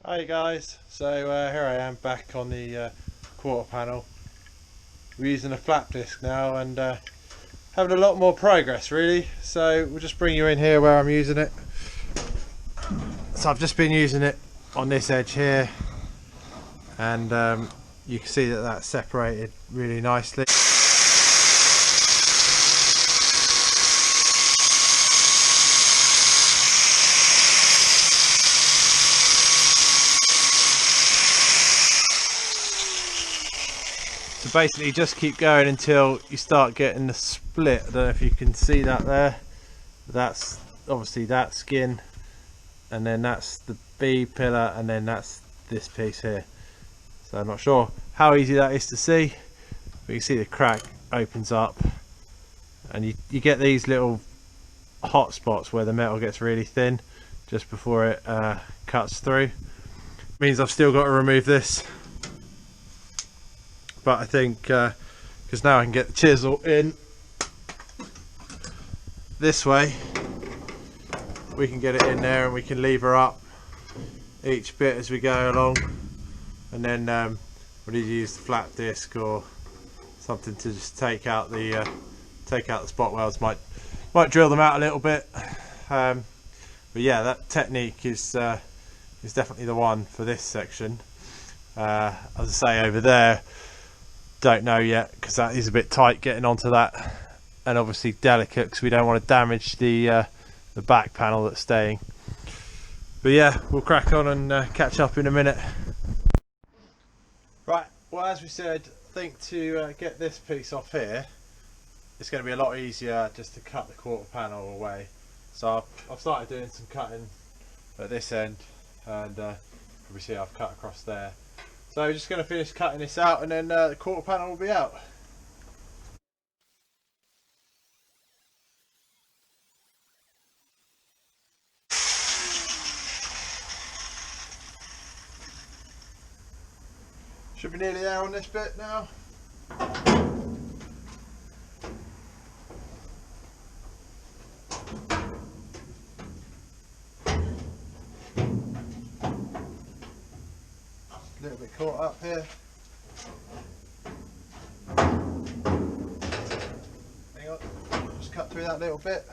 Hi guys, so here I am back on the quarter panel. We're using a flap disc now and having a lot more progress really. So we'll just bring you in here where I'm using it. So I've just been using it on this edge here, and you can see that that's separated really nicely. So basically just keep going until you start getting the split. I don't know if you can see that there. That's obviously that skin, and then that's the B pillar, and then that's this piece here. So I'm not sure how easy that is to see, but you can see the crack opens up, and you get these little hot spots where the metal gets really thin just before it cuts through. Means I've still got to remove this, but I think because now I can get the chisel in this way, we can get it in there and we can lever up each bit as we go along, and then we'll either use the flat disc or something to just take out the spot welds. Might drill them out a little bit, but yeah, that technique is definitely the one for this section. As I say, over there, don't know yet because that is a bit tight getting onto that, and obviously delicate because we don't want to damage the back panel that's staying. But yeah, we'll crack on and catch up in a minute. Right, well, as we said, I think to get this piece off here, it's going to be a lot easier just to cut the quarter panel away. So I've started doing some cutting at this end, and probably see I've cut across there. So we're just going to finish cutting this out, and then the quarter panel will be out. Should be nearly there on this bit now. A little bit caught up here. Hang on, just cut through that little bit.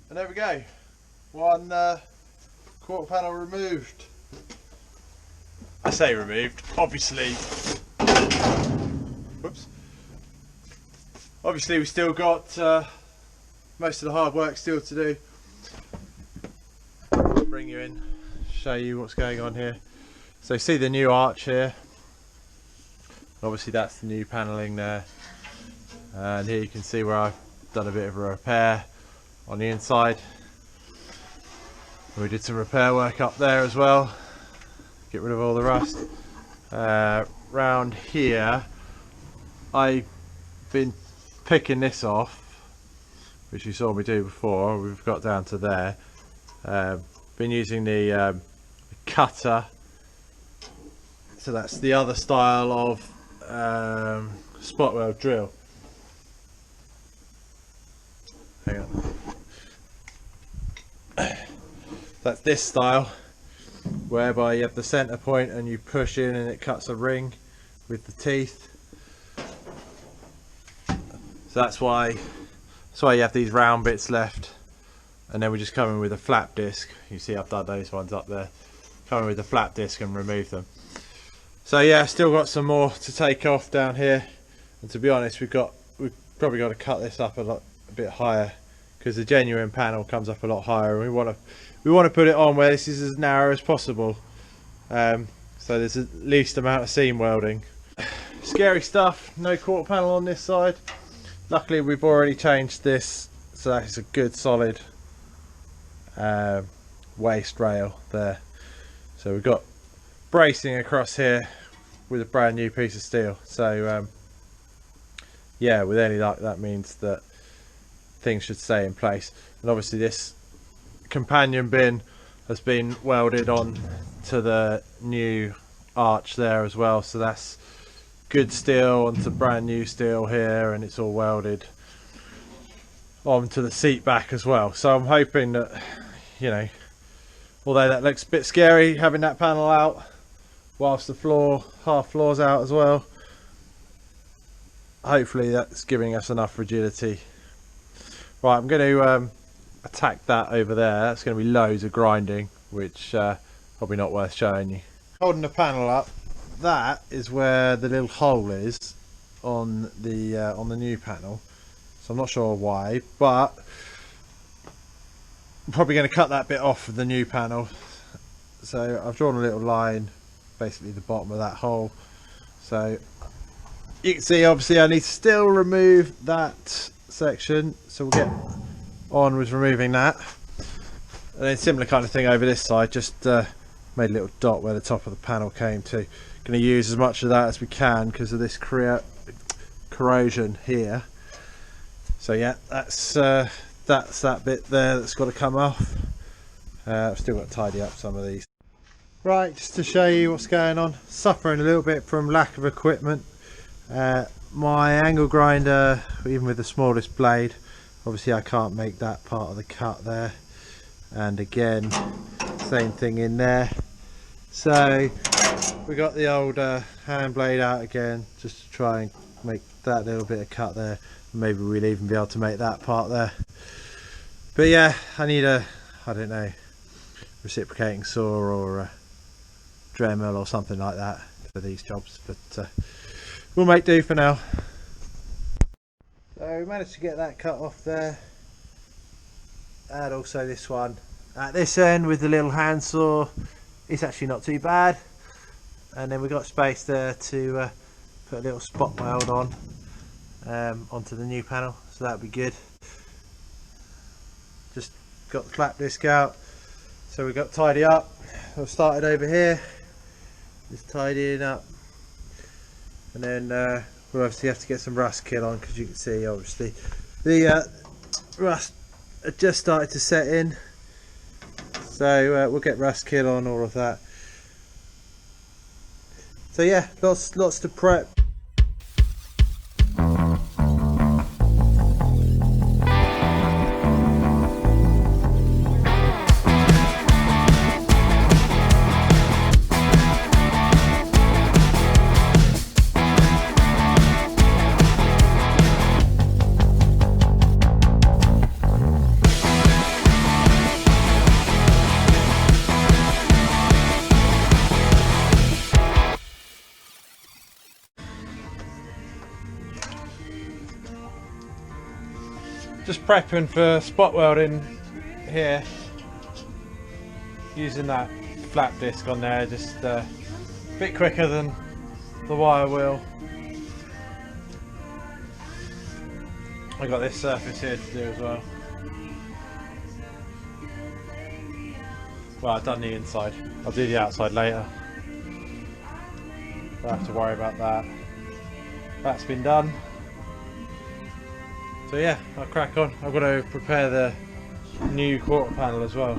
And there we go, one quarter panel removed. I say removed, obviously. Whoops. Obviously, we still got most of the hard work still to do. Bring you in, show you what's going on here. So see the new arch here. Obviously, that's the new panelling there, and here you can see where I've done a bit of a repair on the inside. We did some repair work up there as well, get rid of all the rust. Round here, I've been picking this off, which you saw me do before. We've got down to there. Been using the cutter, so that's the other style of spot weld drill. Hang on. That's this style, whereby you have the center point and you push in and it cuts a ring with the teeth. So that's why you have these round bits left, and then we just come in with a flap disc. You see I've done those ones up there. Come in with a flap disc and remove them. So yeah, still got some more to take off down here, and to be honest, we've probably got to cut this up a bit higher, because the genuine panel comes up a lot higher, and we want to put it on where this is as narrow as possible, so there's the least amount of seam welding. Scary stuff. No quarter panel on this side. Luckily we've already changed this, so that's a good solid waste rail there. So we've got bracing across here with a brand new piece of steel. So yeah, with any luck that means that things should stay in place. And obviously this companion bin has been welded on to the new arch there as well, so that's good steel onto brand new steel here, and it's all welded onto the seat back as well. So I'm hoping that, you know, although that looks a bit scary having that panel out whilst the floor, half floor's out as well, hopefully that's giving us enough rigidity. Right, I'm going to attack that over there. That's going to be loads of grinding, which probably not worth showing you. Holding the panel up, that is where the little hole is on the new panel. So I'm not sure why, but I'm probably going to cut that bit off of the new panel. So I've drawn a little line, basically the bottom of that hole. So you can see, obviously, I need to still remove that section. So we'll get on with removing that. And then similar kind of thing over this side, just made a little dot where the top of the panel came to. Going to use as much of that as we can because of this corrosion here. So yeah, that's that bit there that's got to come off. I've still got to tidy up some of these. Right, just to show you what's going on. Suffering a little bit from lack of equipment. My angle grinder, even with the smallest blade, obviously I can't make that part of the cut there. And again, same thing in there. So we got the old hand blade out again, just to try and make that little bit of cut there. Maybe we'll even be able to make that part there. But yeah, I need a, I don't know, reciprocating saw or a Dremel or something like that for these jobs, but we'll make do for now. So we managed to get that cut off there, and also this one at this end with the little handsaw. It's actually not too bad, and then we got space there to put a little spot weld on onto the new panel, so that'd be good. Just got the flap disc out, so we got tidy up. I've started over here, just tidying up, and then we'll obviously have to get some rust kill on, because you can see obviously the rust had just started to set in, so we'll get rust kill on all of that. So yeah, lots to prep. Just prepping for spot welding here, using that flap disc on there, just a bit quicker than the wire wheel. I got this surface here to do as well. Well, I've done the inside, I'll do the outside later. Don't have to worry about that. That's been done. So yeah, I'll crack on. I've got to prepare the new quarter panel as well.